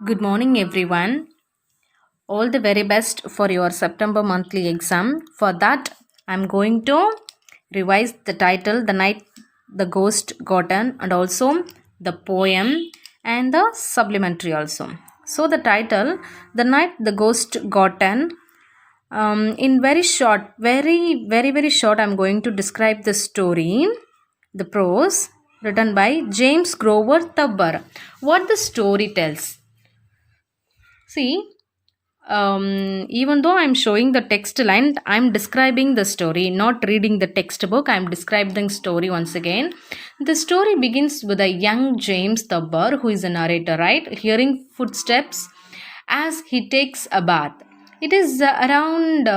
Good morning, everyone. All the very best for your September monthly exam. For that, I'm going to revise the title, The Night the Ghost Gotten, and also the poem and the supplementary also. So, the title, The Night the Ghost Gotten, in very short, very short, I'm going to describe the story, the prose written by James Grover Tubber. What the story tells. See, even though I'm showing the text line, I'm describing the story, not reading the textbook. I'm describing story once again. The story begins with a young James Tubber, who is a narrator, right? Hearing footsteps as he takes a bath. It is around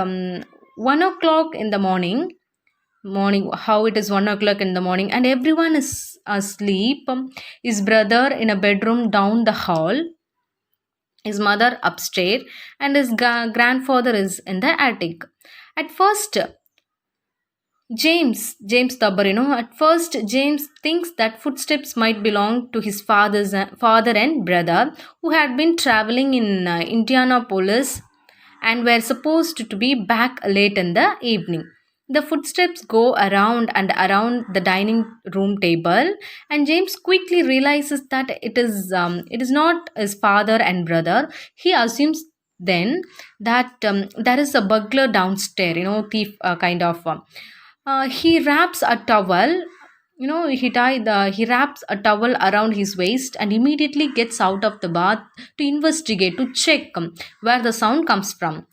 1 o'clock in the morning. How it is 1 o'clock in the morning, and everyone is asleep. His brother in a bedroom down the hall, his mother upstairs, and his grandfather is in the attic. At first, James Tubber, at first James thinks that footsteps might belong to his father and brother, who had been traveling in Indianapolis and were supposed to be back late in the evening. The footsteps go around and around the dining room table, and James quickly realizes that it is not his father and brother. He assumes then that there is a burglar downstairs, thief kind of. He wraps a towel, he wraps a towel around his waist and immediately gets out of the bath to investigate, to check where the sound comes from.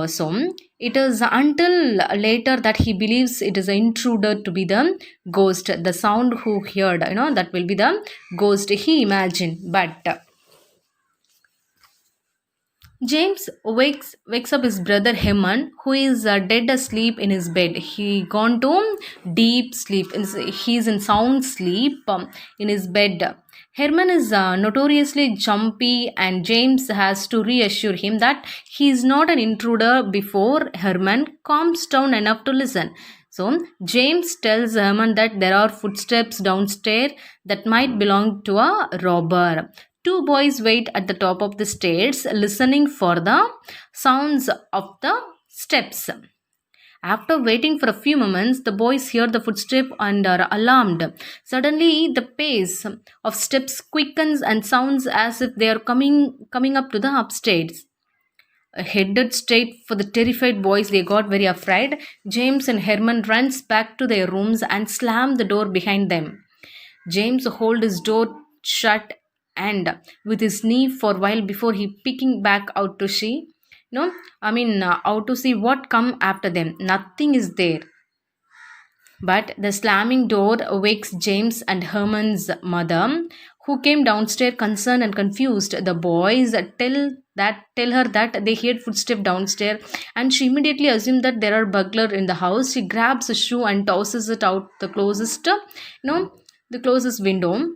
So it is until later that he believes it is an intruder to be the ghost, the sound who heard, that will be the ghost he imagined. But James wakes up his brother Herman, who is dead asleep in his bed. He gone to deep sleep. He's in sound sleep in his bed. Herman is notoriously jumpy, and James has to reassure him that he is not an intruder before Herman calms down enough to listen. So James tells Herman that there are footsteps downstairs that might belong to a robber. Two boys wait at the top of the stairs, listening for the sounds of the steps. After waiting for a few moments, the boys hear the footstep and are alarmed. Suddenly, the pace of steps quickens and sounds as if they are coming up to the upstairs. Headed straight for the terrified boys, they got very afraid. James and Herman runs back to their rooms and slam the door behind them. James hold his door shut and with his knee for a while before he peeking back out to see, out to see what come after them. Nothing is there. But the slamming door wakes James and Herman's mother, who came downstairs concerned and confused. The boys tell her that they heard footsteps downstairs, and she immediately assumed that there are burglar in the house. She grabs a shoe and tosses it out the closest window,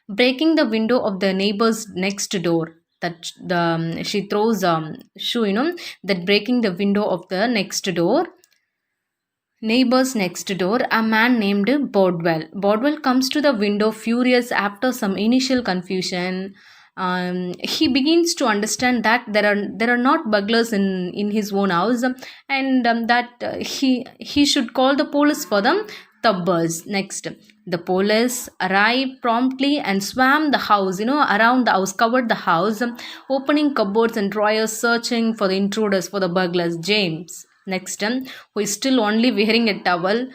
breaking the window of the neighbor's next door. That the she throws shoe, that breaking the window of the next door neighbors next door, a man named Bodwell. Bodwell comes to the window furious after some initial confusion. He begins to understand that there are not burglars in his own house, and that he should call the police for them. Tubbers. Next, the police arrive promptly and swam the house, around the house, covered the house, opening cupboards and drawers, searching for the intruders, for the burglars. James, next, who is still only wearing a towel.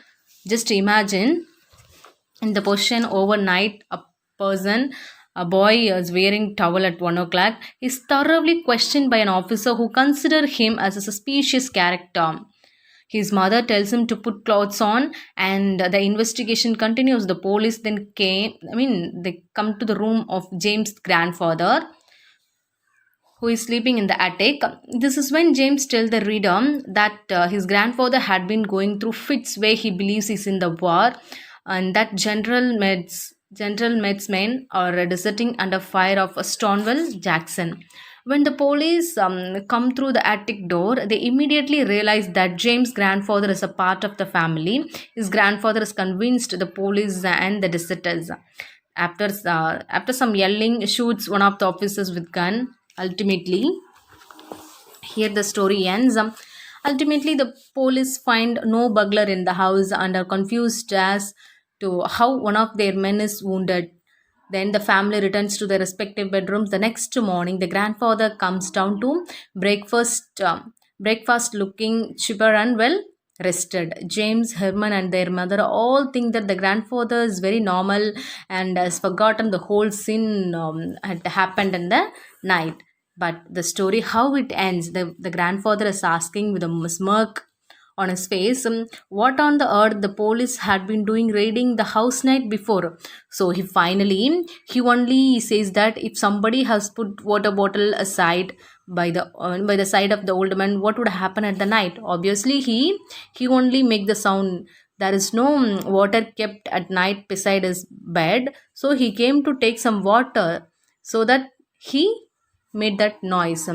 Just imagine in the position overnight, a boy is wearing towel at 1 o'clock, is thoroughly questioned by an officer who consider him as a suspicious character. His mother tells him to put clothes on, and the investigation continues. The police then they come to the room of James' grandfather, who is sleeping in the attic. This is when James tells the reader that his grandfather had been going through fits where he believes he's in the war, and that General Med's men are deserting under fire of Stonewall Jackson. When the police come through the attic door, they immediately realize that James' grandfather is a part of the family. His grandfather is convinced the police and the deserters. After some yelling, shoots one of the officers with gun. Ultimately, here the story ends. Ultimately, the police find no burglar in the house and are confused as to how one of their men is wounded. Then the family returns to their respective bedrooms. The next morning, the grandfather comes down to breakfast, breakfast looking chipper and well rested. James, Herman, and their mother all think that the grandfather is very normal and has forgotten the whole sin had happened in the night. But the story, how it ends, the grandfather is asking with a smirk on his face, what on the earth the police had been doing raiding the house night before. So he only says that if somebody has put water bottle aside by the side of the old man, what would happen at the night? Obviously, he only make the sound. There is no water kept at night beside his bed, so he came to take some water, so that he made that noise.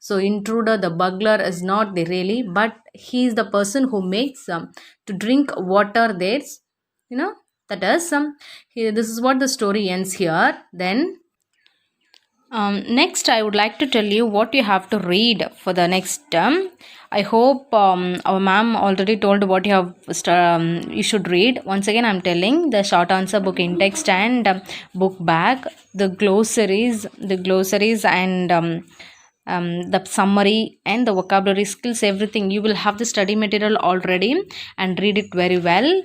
So intruder, the burglar, is not the really, but he is the person who makes to drink water. There's, you know, that is here. This is what the story ends here. Then next, I would like to tell you what you have to read for the next term. I hope our ma'am already told what you should read. Once again, I'm telling the short answer book in text and book back, the glossaries and the summary and the vocabulary skills, everything. You will have the study material already and read it very well.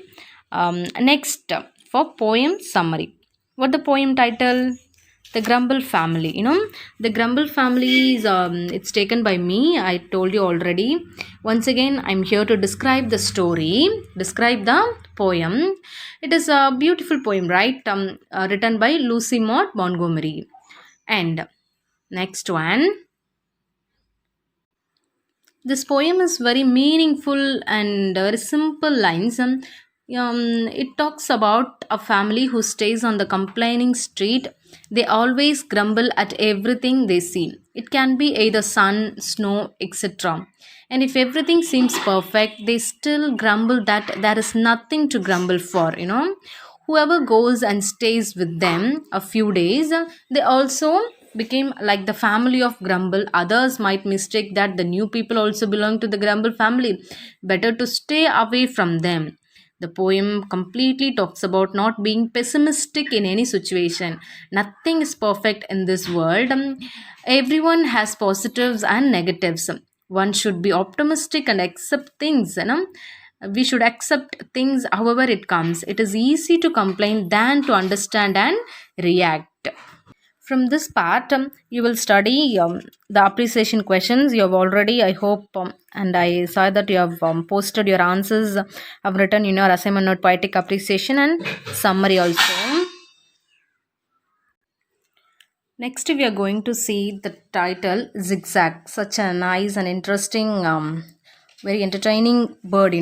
Next, for poem summary. What the poem title? The Grumble Family. The Grumble Family is it's taken by me. I told you already. Once again, I'm here to describe the story, describe the poem. It is a beautiful poem, right? Written by Lucy Maud Montgomery. And next one. This poem is very meaningful and very simple lines. It talks about a family who stays on the complaining street. They always grumble at everything they see. It can be either sun, snow, etc. And if everything seems perfect, they still grumble that there is nothing to grumble for. Whoever goes and stays with them a few days, they also became like the family of Grumble. Others might mistake that the new people also belong to the Grumble family. Better to stay away from them. The poem completely talks about not being pessimistic in any situation. Nothing is perfect in this world. Everyone has positives and negatives. One should be optimistic and accept things. We should accept things however it comes. It is easy to complain than to understand and react. From this part, you will study the appreciation questions. You have already, I hope, and I saw that you have posted your answers, have written in your assignment note, poetic appreciation and summary also. Next, we are going to see the title Zigzag. Such a nice and interesting, very entertaining bird.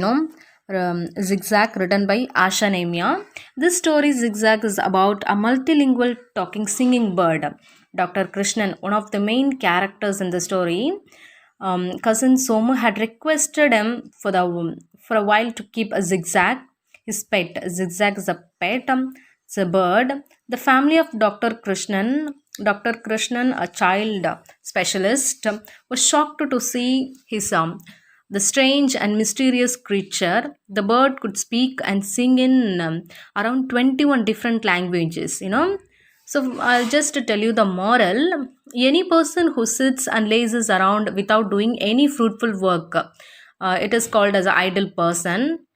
Zigzag, written by Asha Nemia. This story, Zigzag, is about a multilingual talking singing bird. Dr. Krishnan, one of the main characters in the story, cousin Somu had requested him for a while to keep a Zigzag, his pet. Zigzag is a pet. It's a bird. The family of Dr. Krishnan, a child specialist, was shocked to see his the strange and mysterious creature. The bird could speak and sing in around 21 different languages. So I'll just tell you the moral. Any person who sits and lazes around without doing any fruitful work, it is called as an idle person.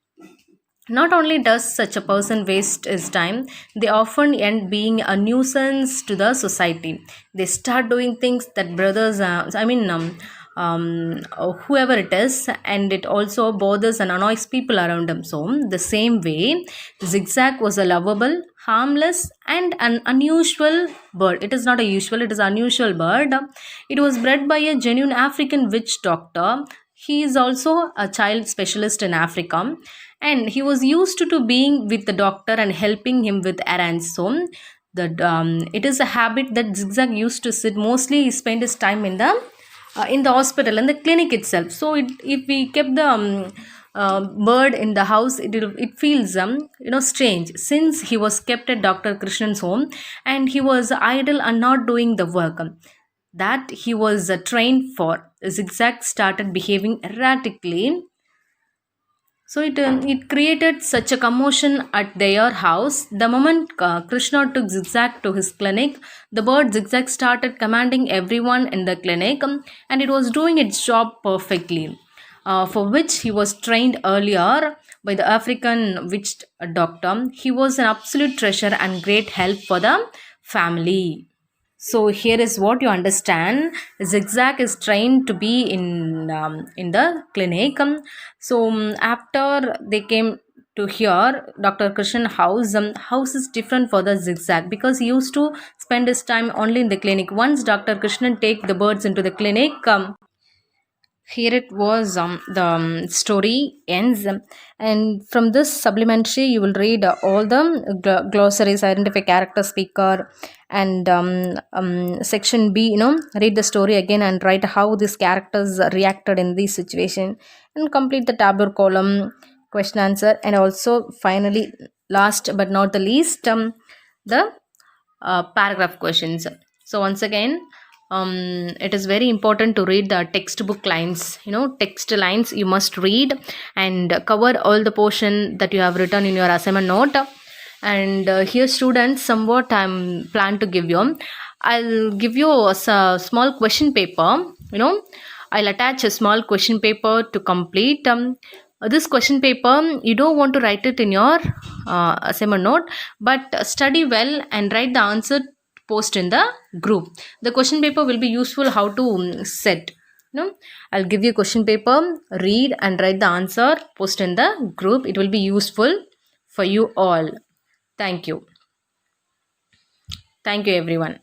Not only does such a person waste his time, they often end being a nuisance to the society. They start doing things that whoever it is, and it also bothers and annoys people around them. So, the same way, Zigzag was a lovable, harmless, and an unusual bird. It is not a usual, it is unusual bird. It was bred by a genuine African witch doctor. He is also a child specialist in Africa, and he was used to being with the doctor and helping him with errands. So, it is a habit that Zigzag used to sit. Mostly, he spent his time in the hospital and the clinic itself. So if we kept the bird in the house, it feels strange, since he was kept at Dr. Krishnan's home and he was idle and not doing the work that he was trained for. Zigzag started behaving erratically, so it created such a commotion at their house. The moment Krishna took Zigzag to his clinic, the bird Zigzag started commanding everyone in the clinic, and it was doing its job perfectly, for which he was trained earlier by the African witch doctor. He was an absolute treasure and great help for the family. So here is what you understand. Zigzag is trained to be in the clinic. After they came to here, Dr. Krishnan house is different for the Zigzag, because he used to spend his time only in the clinic. Once Dr. Krishnan take the birds into the clinic, here it was, the story ends. And from this supplementary you will read all the glossaries, identify character, speaker, and section B, read the story again and write how these characters reacted in this situation, and complete the tabular column, question answer, and also finally, last but not the least, the paragraph questions. So once again, it is very important to read the textbook lines. Text lines you must read and cover all the portion that you have written in your assignment note. And here students, somewhat I'm plan to give you. I'll give you small question paper. I'll attach a small question paper to complete. This question paper, you don't want to write it in your assignment note, but study well and write the answer, post in the group. The question paper will be useful how to set. I'll give you question paper, read and write the answer, post in the group. It will be useful for you all. Thank you. Thank you everyone.